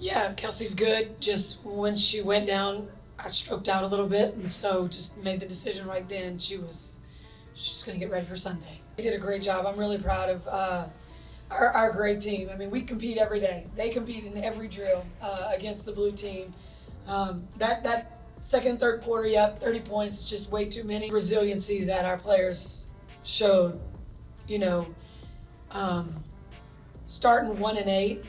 Yeah, Kelsey's good. Just when she went down, I stroked out a little bit, and so just made the decision right then. She's going to get ready for Sunday. They did a great job. I'm really proud of our great team. I mean, we compete every day. They compete in every drill against the blue team. That second, third quarter, yep, 30 points, just way too many. Resiliency that our players showed, you know, starting 1-8,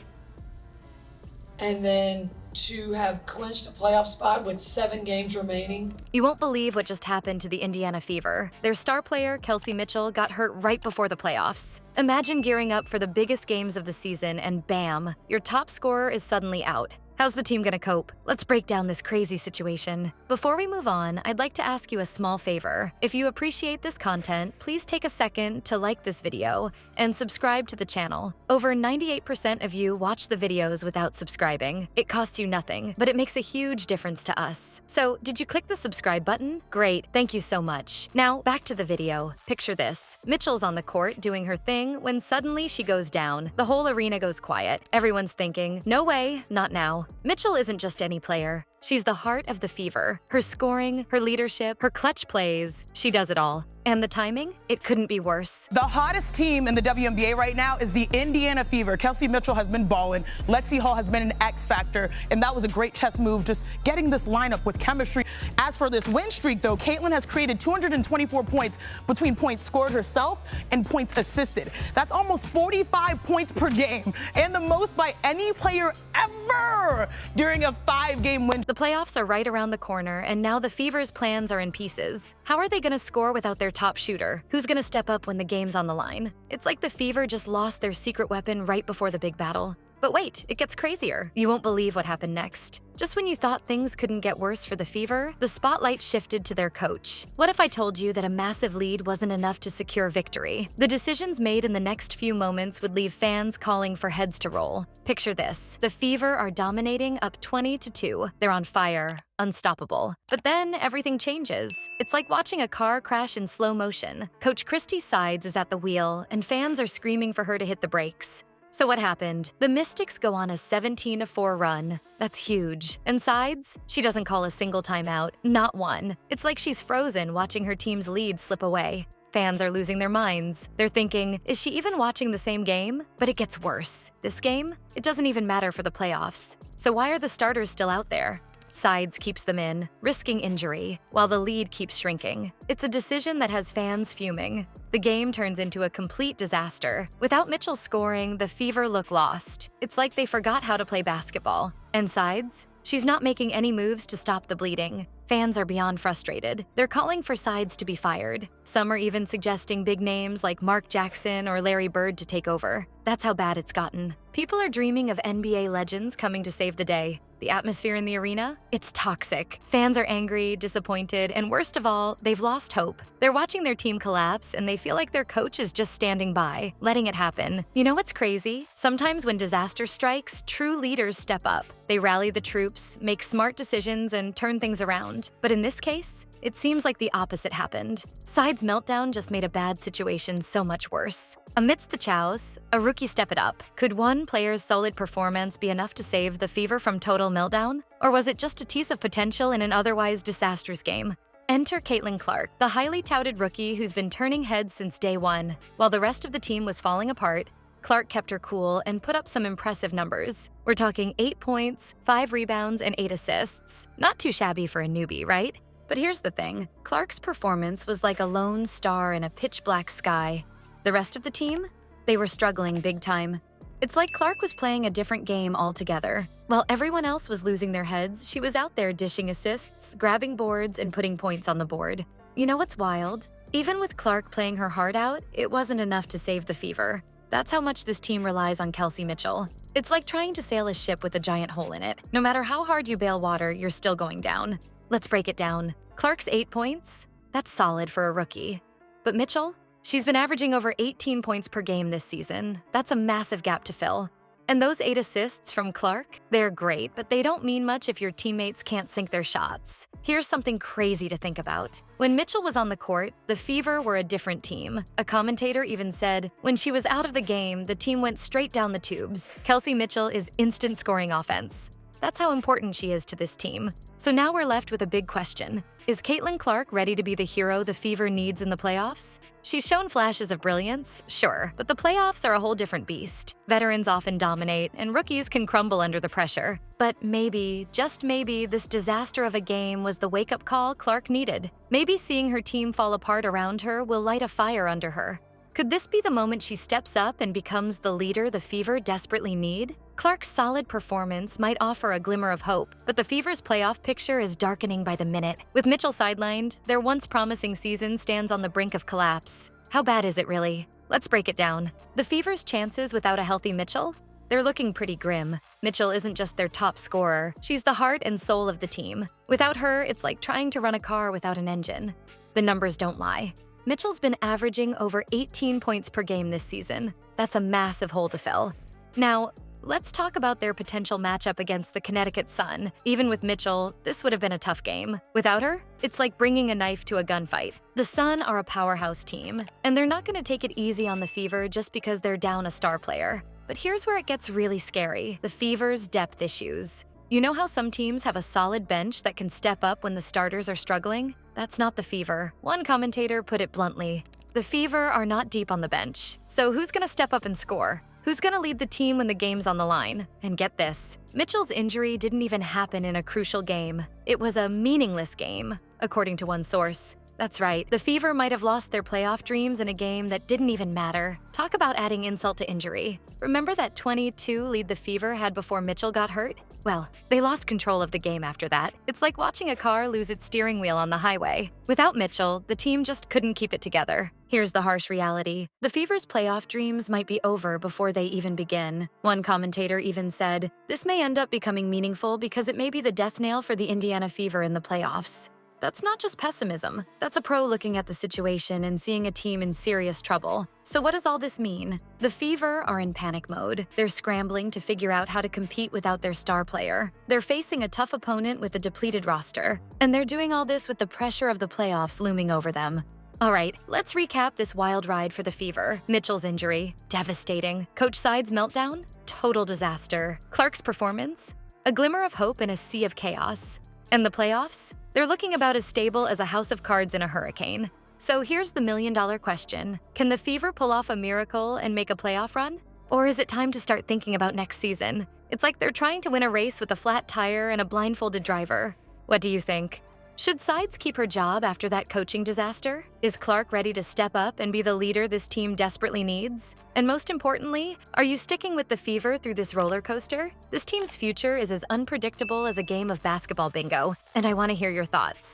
and then to have clinched a playoff spot with 7 games remaining. You won't believe what just happened to the Indiana Fever. Their star player, Kelsey Mitchell, got hurt right before the playoffs. Imagine gearing up for the biggest games of the season and bam, your top scorer is suddenly out. How's the team gonna cope? Let's break down this crazy situation. Before we move on, I'd like to ask you a small favor. If you appreciate this content, please take a second to like this video and subscribe to the channel. Over 98% of you watch the videos without subscribing. It costs you nothing, but it makes a huge difference to us. So, did you click the subscribe button? Great, thank you so much. Now, back to the video. Picture this. Mitchell's on the court doing her thing when suddenly she goes down. The whole arena goes quiet. Everyone's thinking, no way, not now. Mitchell isn't just any player. She's the heart of the Fever. Her scoring, her leadership, her clutch plays, she does it all. And the timing? It couldn't be worse. The hottest team in the WNBA right now is the Indiana Fever. Kelsey Mitchell has been balling. Lexi Hall has been an X factor, and that was a great chess move, just getting this lineup with chemistry. As for this win streak, though, Caitlin has created 224 points between points scored herself and points assisted. That's almost 45 points per game, and the most by any player ever during a 5-game win. The playoffs are right around the corner, and now the Fever's plans are in pieces. How are they going to score without their top shooter? Who's going to step up when the game's on the line? It's like the Fever just lost their secret weapon right before the big battle. But wait, it gets crazier. You won't believe what happened next. Just when you thought things couldn't get worse for the Fever, the spotlight shifted to their coach. What if I told you that a massive lead wasn't enough to secure victory? The decisions made in the next few moments would leave fans calling for heads to roll. Picture this. The Fever are dominating up 20-2. They're on fire. Unstoppable. But then everything changes. It's like watching a car crash in slow motion. Coach Christie Sides is at the wheel, and fans are screaming for her to hit the brakes. So what happened? The Mystics go on a 17-4 run. That's huge. And Sides? She doesn't call a single timeout. Not one. It's like she's frozen watching her team's lead slip away. Fans are losing their minds. They're thinking, is she even watching the same game? But it gets worse. This game? It doesn't even matter for the playoffs. So why are the starters still out there? Sides keeps them in, risking injury, while the lead keeps shrinking. It's a decision that has fans fuming. The game turns into a complete disaster. Without Mitchell scoring, the Fever look lost. It's like they forgot how to play basketball. And Sides? She's not making any moves to stop the bleeding. Fans are beyond frustrated. They're calling for Sides to be fired. Some are even suggesting big names like Mark Jackson or Larry Bird to take over. That's how bad it's gotten. People are dreaming of NBA legends coming to save the day. The atmosphere in the arena? It's toxic. Fans are angry, disappointed, and worst of all, they've lost hope. They're watching their team collapse, and they feel like their coach is just standing by, letting it happen. You know what's crazy? Sometimes when disaster strikes, true leaders step up. They rally the troops, make smart decisions, and turn things around. But in this case, it seems like the opposite happened. Sides' meltdown just made a bad situation so much worse. Amidst the chows, a rookie stepped it up. Could one player's solid performance be enough to save the Fever from total meltdown? Or was it just a tease of potential in an otherwise disastrous game? Enter Caitlin Clark, the highly touted rookie who's been turning heads since day one. While the rest of the team was falling apart, Clark kept her cool and put up some impressive numbers. We're talking 8 points, 5 rebounds, and 8 assists. Not too shabby for a newbie, right? But here's the thing. Clark's performance was like a lone star in a pitch-black sky. The rest of the team? They were struggling big time. It's like Clark was playing a different game altogether. While everyone else was losing their heads, she was out there dishing assists, grabbing boards, and putting points on the board. You know what's wild? Even with Clark playing her heart out, it wasn't enough to save the Fever. That's how much this team relies on Kelsey Mitchell. It's like trying to sail a ship with a giant hole in it. No matter how hard you bail water, you're still going down. Let's break it down. Clark's 8 points? That's solid for a rookie. But Mitchell? She's been averaging over 18 points per game this season. That's a massive gap to fill. And those 8 assists from Clark, they're great, but they don't mean much if your teammates can't sink their shots. Here's something crazy to think about. When Mitchell was on the court, the Fever were a different team. A commentator even said, when she was out of the game, the team went straight down the tubes. Kelsey Mitchell is instant scoring offense. That's how important she is to this team. So now we're left with a big question. Is Caitlin Clark ready to be the hero the Fever needs in the playoffs? She's shown flashes of brilliance, sure, but the playoffs are a whole different beast. Veterans often dominate, and rookies can crumble under the pressure. But maybe, just maybe, this disaster of a game was the wake-up call Clark needed. Maybe seeing her team fall apart around her will light a fire under her. Could this be the moment she steps up and becomes the leader the Fever desperately need? Clark's solid performance might offer a glimmer of hope, but the Fever's playoff picture is darkening by the minute. With Mitchell sidelined, their once promising season stands on the brink of collapse. How bad is it really? Let's break it down. The Fever's chances without a healthy Mitchell? They're looking pretty grim. Mitchell isn't just their top scorer, she's the heart and soul of the team. Without her, it's like trying to run a car without an engine. The numbers don't lie. Mitchell's been averaging over 18 points per game this season. That's a massive hole to fill. Now, let's talk about their potential matchup against the Connecticut Sun. Even with Mitchell, this would have been a tough game. Without her, it's like bringing a knife to a gunfight. The Sun are a powerhouse team, and they're not going to take it easy on the Fever just because they're down a star player. But here's where it gets really scary: the Fever's depth issues. You know how some teams have a solid bench that can step up when the starters are struggling? That's not the Fever. One commentator put it bluntly: the Fever are not deep on the bench. So who's going to step up and score? Who's going to lead the team when the game's on the line? And get this, Mitchell's injury didn't even happen in a crucial game. It was a meaningless game, according to one source. That's right, the Fever might have lost their playoff dreams in a game that didn't even matter. Talk about adding insult to injury. Remember that 22 lead the Fever had before Mitchell got hurt? Well, they lost control of the game after that. It's like watching a car lose its steering wheel on the highway. Without Mitchell, the team just couldn't keep it together. Here's the harsh reality: the Fever's playoff dreams might be over before they even begin. One commentator even said, this may end up becoming meaningful because it may be the death nail for the Indiana Fever in the playoffs. That's not just pessimism. That's a pro looking at the situation and seeing a team in serious trouble. So what does all this mean? The Fever are in panic mode. They're scrambling to figure out how to compete without their star player. They're facing a tough opponent with a depleted roster. And they're doing all this with the pressure of the playoffs looming over them. All right, let's recap this wild ride for the Fever. Mitchell's injury, devastating. Coach Side's meltdown, total disaster. Clark's performance, a glimmer of hope in a sea of chaos. And the playoffs? They're looking about as stable as a house of cards in a hurricane. So here's the million-dollar question: can the Fever pull off a miracle and make a playoff run? Or is it time to start thinking about next season? It's like they're trying to win a race with a flat tire and a blindfolded driver. What do you think? Should Sides keep her job after that coaching disaster? Is Clark ready to step up and be the leader this team desperately needs? And most importantly, are you sticking with the Fever through this roller coaster? This team's future is as unpredictable as a game of basketball bingo, and I want to hear your thoughts.